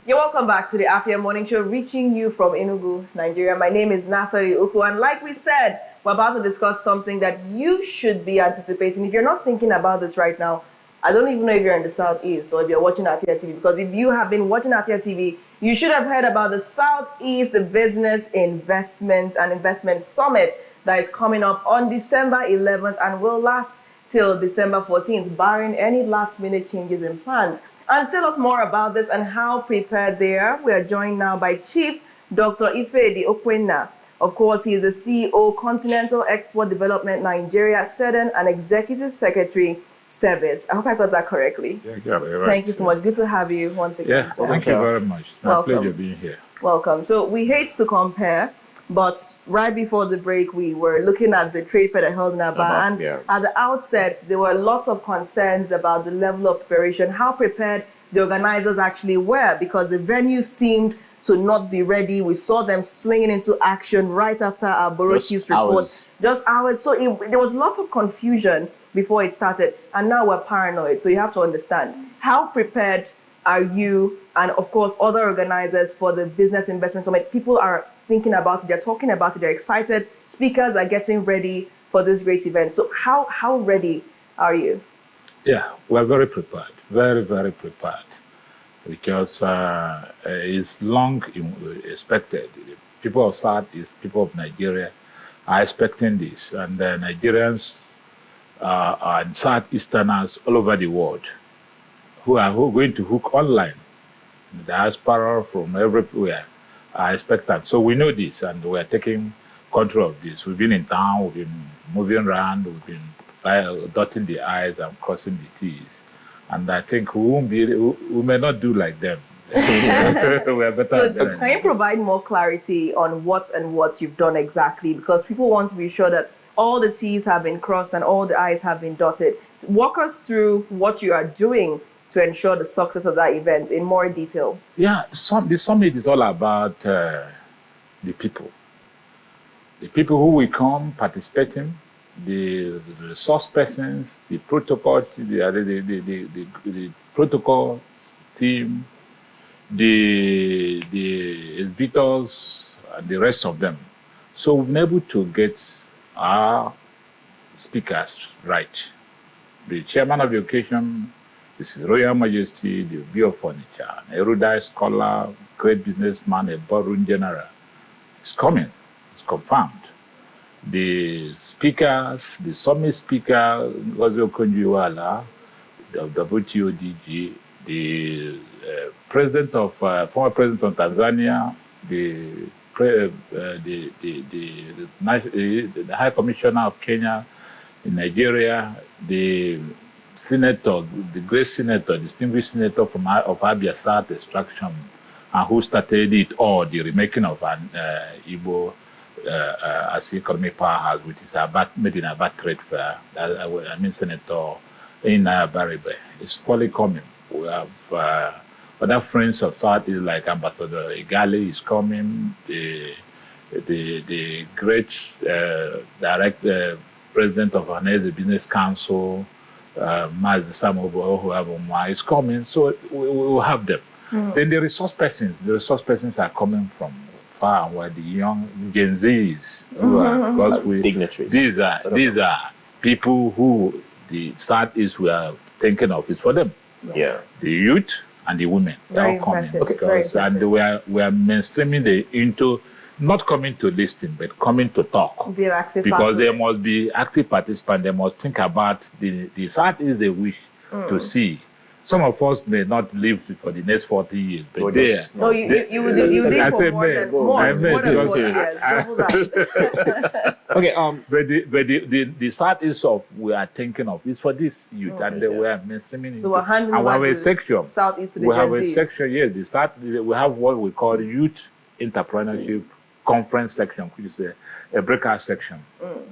You're welcome back to the Afia Morning Show, reaching you from Enugu, Nigeria. My name is Nathali Uku, and like we said, we're about to discuss something that you should be anticipating. If you're not thinking about this right now, I don't even know if you're in the Southeast or if you're watching Afia TV, because if you have been watching Afia TV, you should have heard about the Southeast Business Investment and Investment Summit that is coming up on December 11th and will last till December 14th, barring any last-minute changes in plans. And to tell us more about this and how prepared they are, we are joined now by Chief Dr. Ifedi Okwenna. Of course, he is the CEO, Continental Export Development Nigeria, SEDEN, and Executive Secretary, Service. I hope I got that correctly. Yeah, got it right. Thank you so much. Good to have you once again. Yeah, thank you very much. It's my pleasure being here. Welcome. So we hate to compare, but right before the break, we were looking at the trade fair that held in Aba, and at the outset, there were lots of concerns about the level of preparation, how prepared the organizers actually were, because the venue seemed to not be ready. We saw them swinging into action right after our Bureau Chief's report. Just hours. So there was lots of confusion before it started, and now we're paranoid. So you have to understand, how prepared are you and, of course, other organizers for the Business Investment Summit? People are thinking about it, they're talking about it, they're excited. Speakers are getting ready for this great event. So how ready are you? Yeah, we're very prepared, very, very prepared, because it's long expected. People of Southeast, people of Nigeria are expecting this, and the Nigerians and Southeasterners all over the world who are going to hook online, the diaspora from everywhere, are expectant. So we know this, and we are taking control of this. We've been in town, we've been moving around, we've been dotting the I's and crossing the T's. And I think we may not do like them. We are better so can you provide more clarity on what you've done exactly? Because people want to be sure that all the T's have been crossed and all the I's have been dotted. Walk us through what you are doing to ensure the success of that event in more detail. Yeah, the summit is all about the people. The people who will come participating, the resource persons, the protocol, the protocol team, the exhibitors, and the rest of them. So we've been able to get our speakers right. The chairman of the occasion, this is Royal Majesty, the View of Furniture, an erudite scholar, great businessman, a boardroom general. It's coming, it's confirmed. The speakers, the summit speaker, Ngozi Okonjo-Iweala, the WTO-DG, the former president of Tanzania, the High Commissioner of Kenya in Nigeria, the senator, the great senator, distinguished senator of Abia South extraction, and who started it all, the remaking of an Igbo as economic powerhouse, which is made in Aba Trade Fair. I mean, Senator Ina Baribe is fully coming. We have other friends of Southeast like Ambassador Igali is coming. The great president of Hanese Business Council, Mazi Samobo is coming. So we will have them. Then the resource persons are coming from far and wide, the young Gen Zs, dignitaries. These are people who the Southeast we are thinking of is for them. Yes. Yeah. The youth and the women. Very are coming. impressive. Okay. Very impressive. And we are mainstreaming into not coming to listen, but coming to talk. Be active because they must be active participants. They must think about the Southeast they wish to see. Some of us may not live for the next 40 years, but you live for more than 40 years. Double that. Okay. But the Southeast of we are thinking of is for this youth, and we are mainstreaming. So we're handling and we have a section. Southeast to the we have Gen a Zs. section. Yes, we have what we call Youth Entrepreneurship Conference section, which is a breakout section,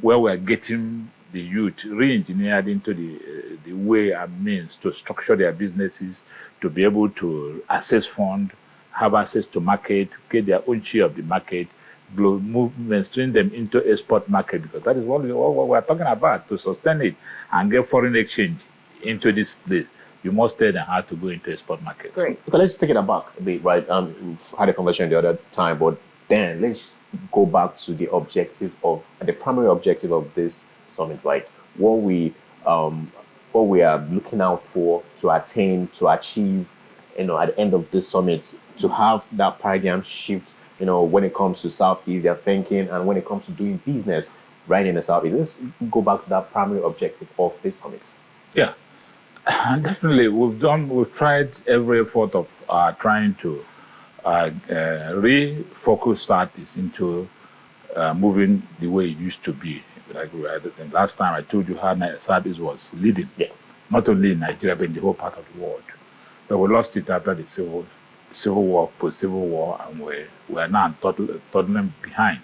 where we are getting the youth re-engineered into the way and means to structure their businesses, to be able to access fund, have access to market, get their own share of the market, mainstream them into export market, because that is what we're talking about, to sustain it and get foreign exchange into this place. you must study how to go into export market. Great. Okay, let's take it back a bit, right? We've had a conversation the other time, but then let's go back to the primary objective of this summit, right? What we are looking out for to attain, to achieve, at the end of this summit, to have that paradigm shift, when it comes to Southeast thinking and when it comes to doing business right in the Southeast. Let's go back to that primary objective of this summit. Yeah, definitely. We've tried every effort of trying to refocus Southeast into moving the way it used to be. Like last time I told you how Southeast was leading, not only in Nigeria but in the whole part of the world. But we lost it after the civil war, post-civil war, and we are now toddling behind.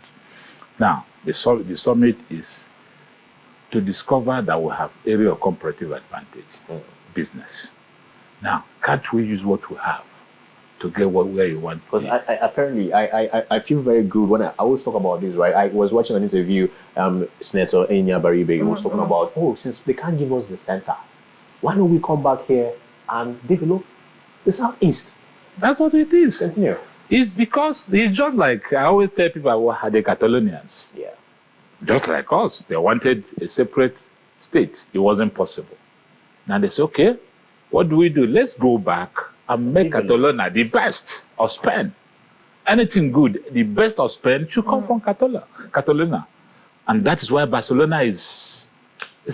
Now, the summit is to discover that we have area of comparative advantage, business. Now, can't we use what we have to get where you want to be? Because I feel very good when I always talk about this, right? I was watching an interview, Senator Enya Baribe, he was talking about, since they can't give us the center, why don't we come back here and develop the Southeast? That's what it is. Continue. It's because it's just like I always tell people about the Catalonians. Yeah. Just like us, they wanted a separate state. It wasn't possible. Now they say, okay, what do? Let's go back and make Catalonia the best of Spain. Anything good, the best of Spain should come from Catalonia. And that is why Barcelona is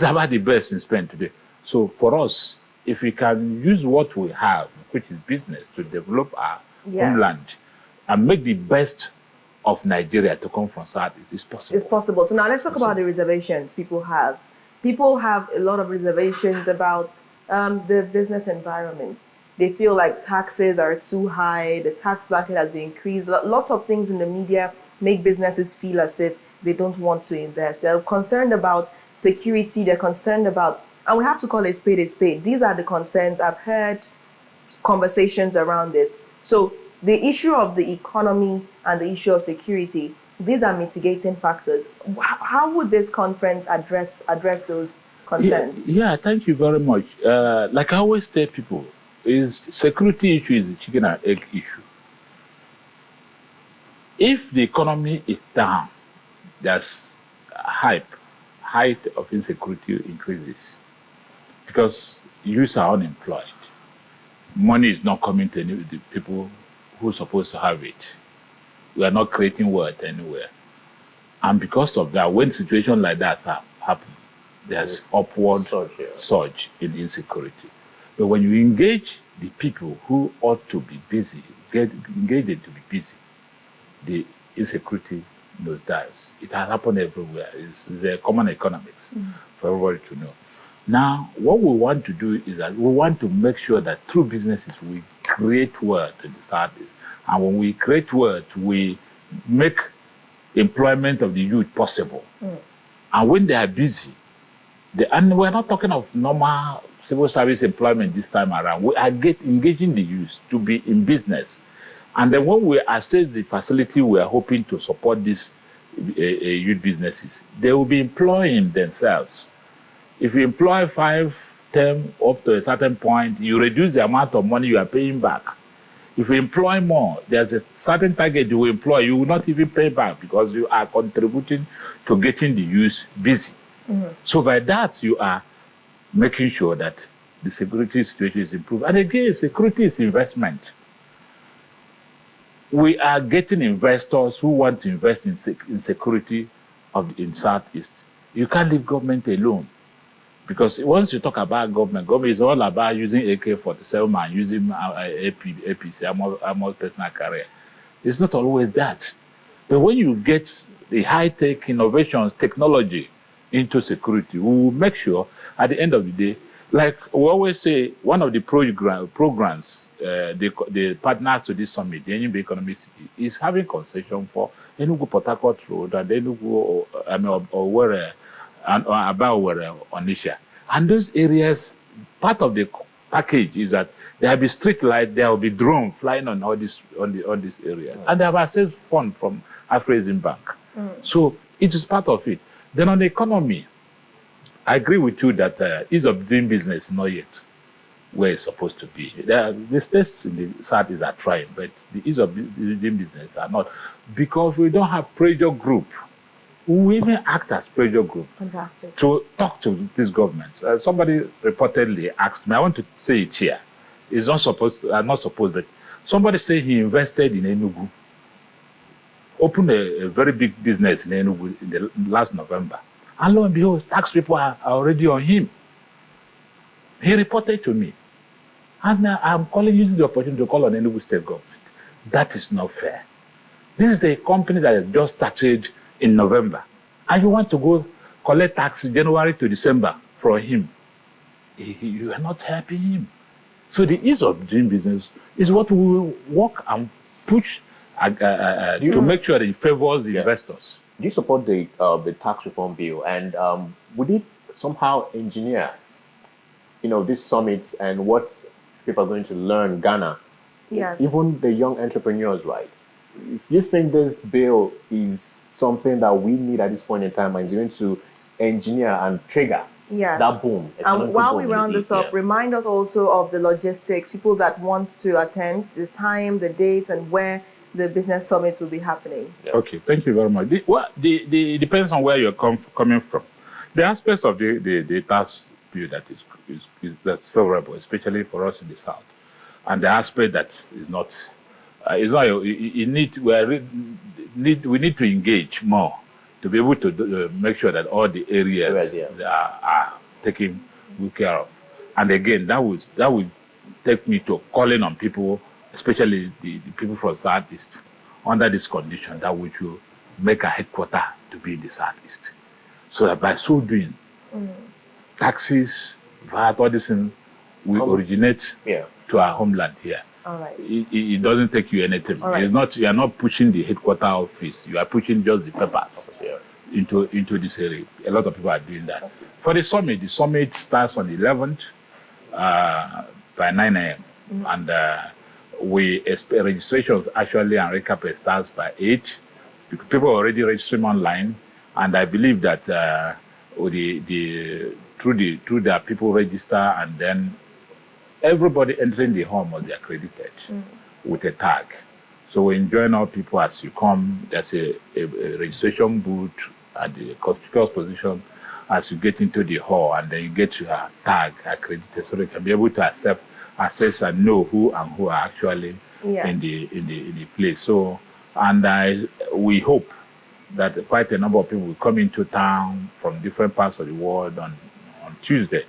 about the best in Spain today. So for us, if we can use what we have, which is business, to develop our homeland and make the best of Nigeria to come from South, it is possible. It's possible. So now let's talk about the reservations people have. People have a lot of reservations about the business environment. They feel like taxes are too high, the tax bracket has been increased. Lots of things in the media make businesses feel as if they don't want to invest. They're concerned about security, they're concerned about, and we have to call a spade a spade. These are the concerns. I've heard conversations around this. So the issue of the economy and the issue of security, these are mitigating factors. How would this conference address those concerns? Yeah, thank you very much. Like I always tell people, security issue is a chicken and egg issue. If the economy is down, there's height of insecurity increases because youths are unemployed. Money is not coming to the people who are supposed to have it. We are not creating wealth anywhere. And because of that, when situations like that happen, there's upward surge in insecurity. But when you engage the people who ought to be busy, engage them to be busy, the insecurity nosedives. It has happened everywhere. It's a common economics for everybody to know. Now, what we want to do is that we want to make sure that through businesses, we create wealth in the Southeast. And when we create wealth, we make employment of the youth possible. And when they are busy, and we're not talking of normal civil service employment this time around. We are engaging the youth to be in business. And then when we assess the facility, we are hoping to support these youth businesses. They will be employing themselves. If you employ 5, 10 up to a certain point, you reduce the amount of money you are paying back. If you employ more, there's a certain target you will employ, you will not even pay back because you are contributing to getting the youth busy. So by that, you are making sure that the security situation is improved. And again, security is investment. We are getting investors who want to invest in security in Southeast. You can't leave government alone. Because once you talk about government is all about using AK-47 and using APC, armored personal carrier. It's not always that. But when you get the high-tech innovations, technology into security, we will make sure at the end of the day, like we always say, one of the programs, the partners to this summit, the Enyimba Economic City, is having concession for Enugu-Port Harcourt Road and Enugu, Onisha. And those areas, part of the package is that there will be street light, there will be drone flying on all these areas. And they have access fund from Afrexim Bank. So it is part of it. Then on the economy, I agree with you that ease of doing business, not yet. where it's supposed to be. The states in the Southeast are trying, but the ease of doing business are not, because we don't have pressure group. We even act as pressure group. Fantastic. To talk to these governments. Somebody reportedly asked me, I want to say it here. It's not supposed to, not supposed, but somebody said he invested in Enugu, opened a very big business in Enugu in the last November. And lo and behold, tax people are already on him. He reported to me. And I'm using the opportunity to call on Enugu state government. That is not fair. This is a company that has just started in November. And you want to go collect tax January to December from him. You are not helping him. So the ease of doing business is what we will work and push to make sure that it favors the investors. Do you support the tax reform bill? And would it somehow engineer, these summits and what people are going to learn, Ghana? Yes. Even the young entrepreneurs, right? If you think this bill is something that we need at this point in time and is going to engineer and trigger that boom. And while we round this up, remind us also of the logistics, people that want to attend, the time, the dates, and where the business summit will be happening. Okay, thank you very much. It depends on where you're coming from. The aspects of the tax bill that's favorable, especially for us in the South, and the aspect that is not, we need to engage more to be able to make sure that all the areas are taken good care of. And again, that would take me to calling on people, especially the people from Southeast, under this condition that we should make a headquarter to be in the Southeast. So that by so doing, taxes, VAT, all this thing will originate to our homeland here. All right. It doesn't take you anything. Right. You are not pushing the headquarter office. You are pushing just the papers into this area. A lot of people are doing that. Okay. For the summit starts on the 11th by 9 a.m. And registrations actually and recap starts by 8. People are already registering online, and I believe that through their people register, and then everybody entering the hall must be accredited with a tag. So we enjoin all people as you come. There's a registration booth at the conspicuous position as you get into the hall, and then you get your tag accredited, so they can be able to assess and know who are actually in the place. So, and we hope that quite a number of people will come into town from different parts of the world on Tuesday,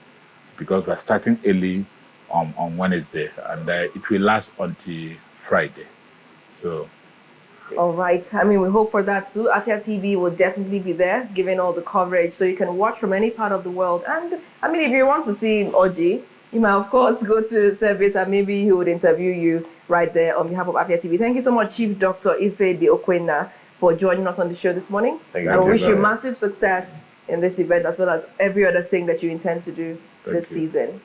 because we're starting early on Wednesday, and it will last until Friday. So. All right. I mean, we hope for that too. Afia TV will definitely be there, giving all the coverage, so you can watch from any part of the world. And I mean, if you want to see Oji, you might, of course, go to service, and maybe he would interview you right there on behalf of Afia TV. Thank you so much, Chief Dr. Ife De Okwena, for joining us on the show this morning. Thank you. I wish you massive success in this event, as well as every other thing that you intend to do this season.